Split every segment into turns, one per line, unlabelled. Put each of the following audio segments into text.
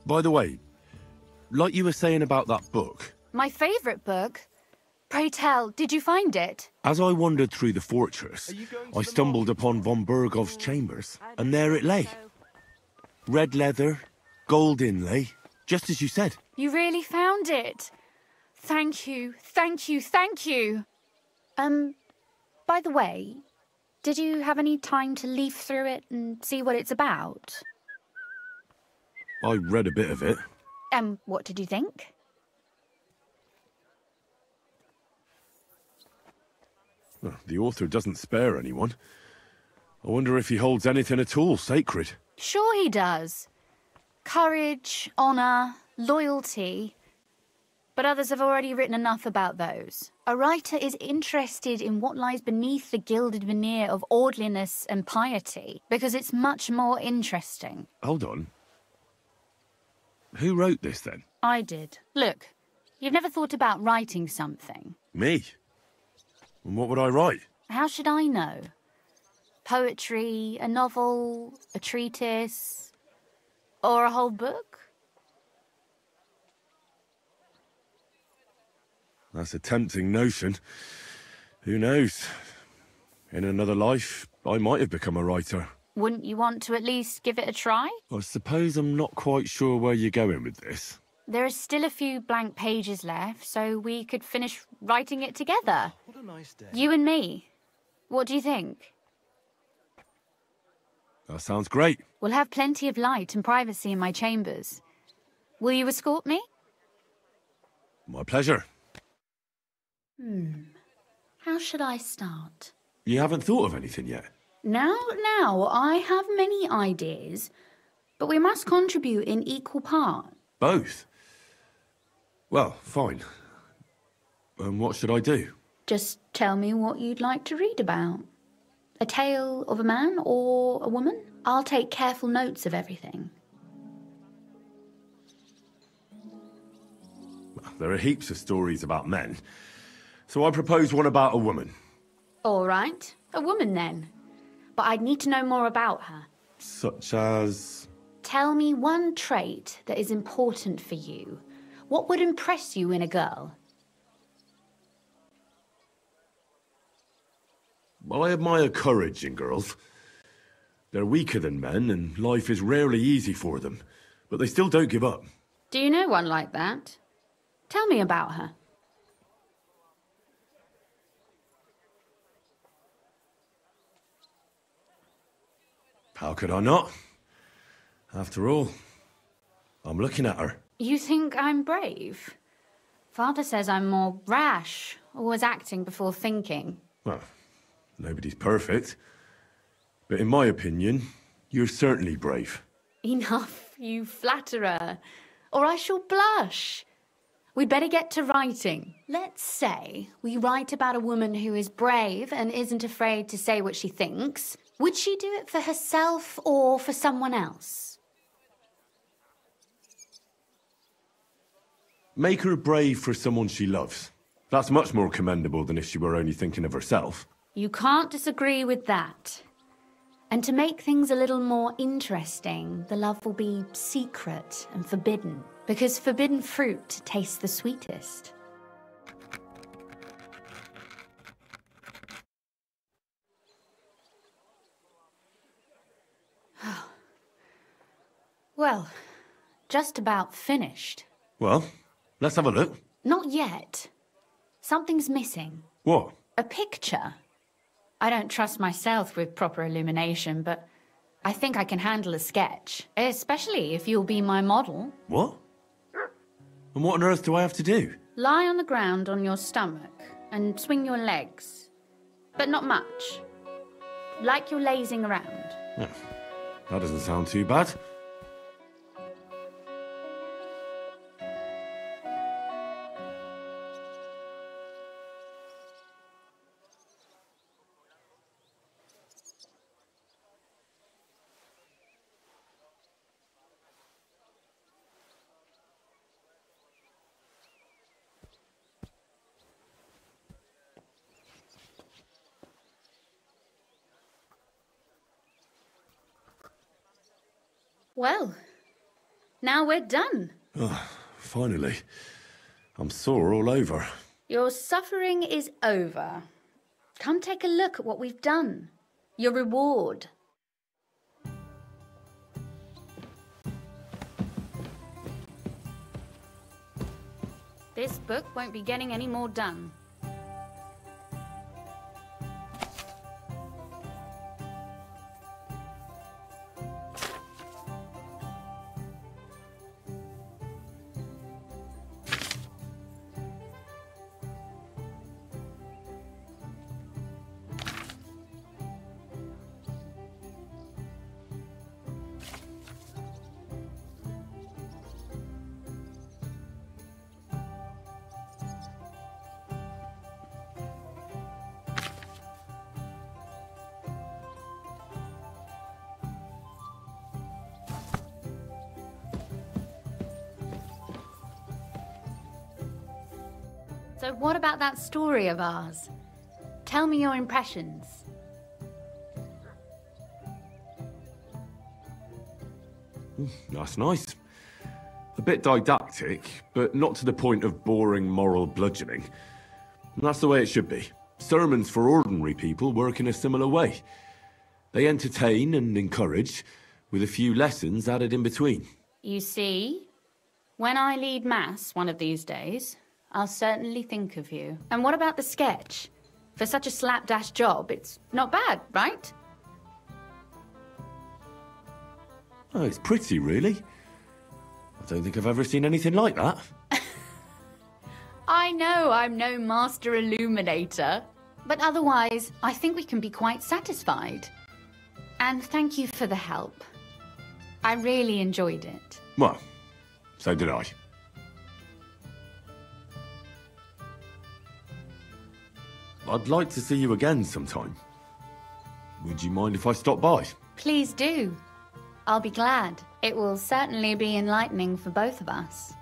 By the way, like you were saying about that book,
My favourite book? Pray tell, did you find it?
as I wandered through the fortress, I stumbled upon von Bergov's chambers, and there it lay. Red leather, gold inlay, just as you said.
You really found it. Thank you, thank you, thank you. By the way, did you have any time to leaf through it and see what it's about?
I read a bit of it.
What did you think?
Well, the author doesn't spare anyone. I wonder if he holds anything at all sacred.
Sure he does. Courage, honour, loyalty. But others have already written enough about those. A writer is interested in what lies beneath the gilded veneer of orderliness and piety, because it's much more interesting.
Hold on. Who wrote this, then?
I did. Look, you've never thought about writing something.
Me? And what would I write?
How should I know? Poetry, a novel, a treatise, or a whole book?
That's a tempting notion. Who knows? In another life, I might have become a writer.
Wouldn't you want to at least give it a try?
I suppose I'm not quite sure where you're going with this.
There are still a few blank pages left, so we could finish writing it together.
What a nice day.
You and me. What do you think?
That sounds great.
We'll have plenty of light and privacy in my chambers. Will you escort me?
My pleasure.
How should I start?
You haven't thought of anything yet?
Now, I have many ideas, but we must contribute in equal part.
Both? Well, fine. What should I do?
Just tell me what you'd like to read about. A tale of a man or a woman? I'll take careful notes of everything.
There are heaps of stories about men, so I propose one about a woman.
All right, a woman then. But I'd need to know more about her.
Such as...
Tell me one trait that is important for you. What would impress you in a girl?
Well, I admire courage in girls. They're weaker than men, and life is rarely easy for them. But they still don't give up.
Do you know one like that? Tell me about her.
How could I not? After all, I'm looking at her.
You think I'm brave? Father says I'm more rash, always acting before thinking.
Well, nobody's perfect. But in my opinion, you're certainly brave.
Enough, you flatterer, or I shall blush. We'd better get to writing. Let's say we write about a woman who is brave and isn't afraid to say what she thinks. Would she do it for herself or for someone else?
Make her brave for someone she loves. That's much more commendable than if she were only thinking of herself.
You can't disagree with that. And to make things a little more interesting, the love will be secret and forbidden, because forbidden fruit tastes the sweetest. Well, just about finished.
Well, let's have a look.
Not yet. Something's missing.
What?
A picture. I don't trust myself with proper illumination, but I think I can handle a sketch, especially if you'll be my model.
What? And what on earth do I have to do?
Lie on the ground on your stomach and swing your legs, but not much. Like you're lazing around.
Yeah, that doesn't sound too bad.
Well, Now we're done.
Finally. I'm sore all over.
Your suffering is over. Come take a look at what we've done. Your reward. This book won't be getting any more done. So what about that story of ours? Tell me your impressions.
That's nice. A bit didactic, but not to the point of boring moral bludgeoning. And that's the way it should be. Sermons for ordinary people work in a similar way. They entertain and encourage, with a few lessons added in between.
You see, when I lead Mass one of these days, I'll certainly think of you. And what about the sketch? For such a slapdash job, it's not bad, right?
Oh, it's pretty, really. I don't think I've ever seen anything like that.
I know I'm no master illuminator, but otherwise, I think we can be quite satisfied. And thank you for the help. I really enjoyed it.
Well, so did I. I'd like to see you again sometime. Would you mind if I stop by?
Please do. I'll be glad. It will certainly be enlightening for both of us.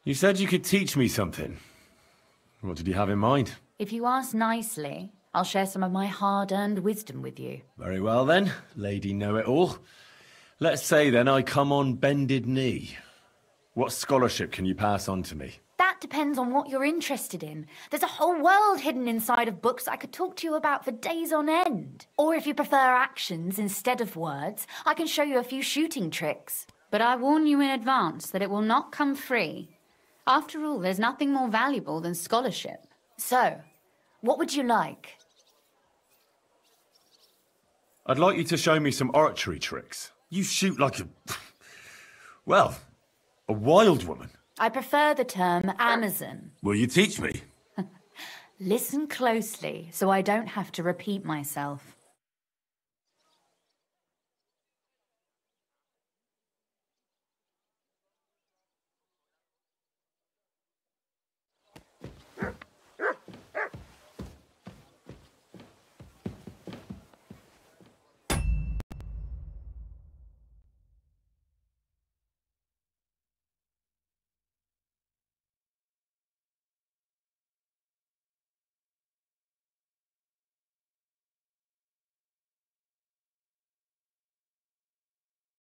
You said you could teach me something. What did you have in mind?
If you ask nicely, I'll share some of my hard-earned wisdom with you.
Very well then, Lady Know-It-All. Let's say then I come on bended knee. What scholarship can you pass on to me?
That depends on what you're interested in. There's a whole world hidden inside of books I could talk to you about for days on end. Or if you prefer actions instead of words, I can show you a few shooting tricks. But I warn you in advance that it will not come free. After all, there's nothing more valuable than scholarship. So, what would you like?
I'd like you to show me some archery tricks. You shoot like a... well, a wild woman.
I prefer the term Amazon.
Will you teach me?
Listen closely, so I don't have to repeat myself.